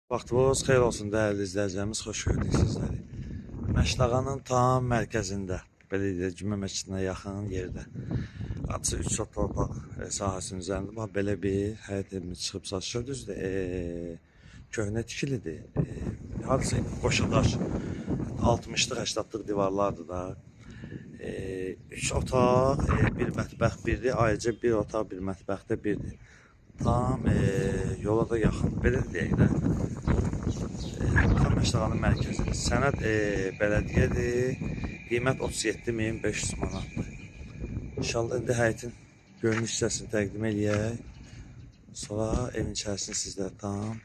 Vaxtınız xeyir olsun dəyərli izləyicilərimiz, xoş gördük sizləri. Məşdağanın tam mərkəzində, belə deyək, Cümə məscidinə yaxın yerdə, adı 3 sot torpaq sahəsinin üzərində bax belə bir həyət evimiz çıxıb satışa düzdür. Köhnə tikilidir. Hardasa qoşadaş 60-lıq, 80-lıq divarlardır da. 3 otaq, bir mətbəx birdir. Ayrıca bir otaq, bir mətbəxdə birdir. Tam yola da yaxın, belə deyək də. Tam Məşdağanın mərkəzidir. Sənəd bələdiyyədir. Qiymət 37.500 manatdır. İnşallah indi həyətin görünüş hissəsini təqdim eləyək. Sonra evin içərisini sizlərə tam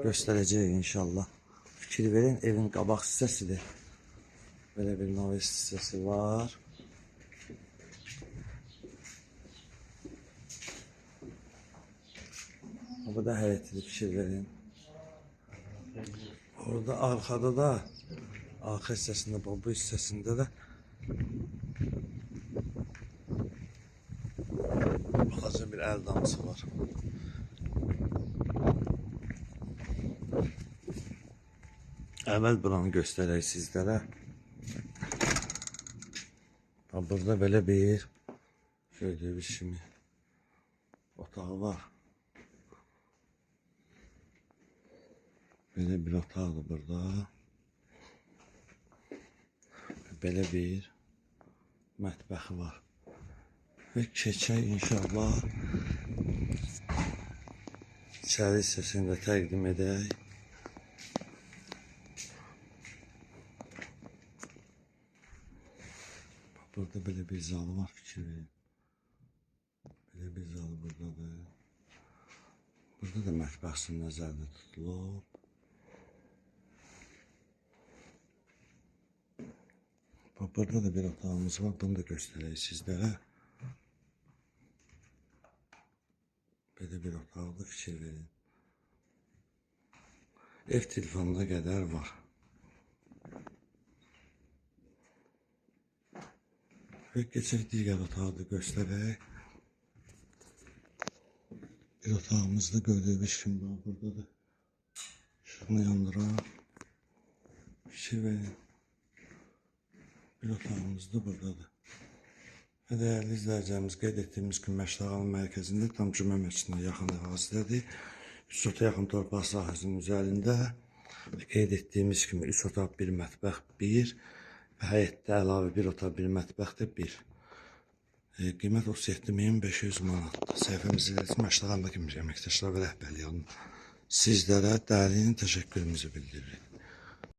göstərəcəyik inşallah. Fikir verin, evin qabaq hissəsidir. Belə bir noves hissəsi var. Bu da həyətidir, fikir verin. Orada arkada da, arka hissəsində, bu hissəsində də balaca bir əl damcısı var. Əvvəl buranı göstərək sizlərə. Burada belə bir gördüyünüz kimi otağı var. Belə bir otaqdır burada. Belə bir mətbəxi var. Və keçək inşallah içəri hissəsini də təqdim edək. Burada belə bir zalı var, fikir verin. Belə bir zalı buradadır. Burada da mətbəxsin nəzərdə tutulub. Burada da bir otağımız var, bunu da göstərək sizlərə. Belə bir otaqda fikir verin. Ev telefonuna qədər var. Və keçək digər otağı da göstərək. Bir otağımızda gördüyünüz kimi var, burada da işığını yandıran. Fikir verin. Bir otağımız da buradadır. Və dəyərli izləyicilərimiz, qeyd etdiyimiz kimi Məşdağanın mərkəzində, tam Cümə məscidinə yaxın ərazidədir. 3 sota yaxın torpaq sahəsinin üzərində və qeyd etdiyimiz kimi 3 otaq, bir mətbəx, bir və həyətdə əlavə bir otaq, bir mətbəx də bir. Qiymət 37.500 manatdır. Səhifəmizdə Məşdağandakı əməkdaşlar və rəhbərliyə sizlərə dərin təşəkkürümüzü bildiririk.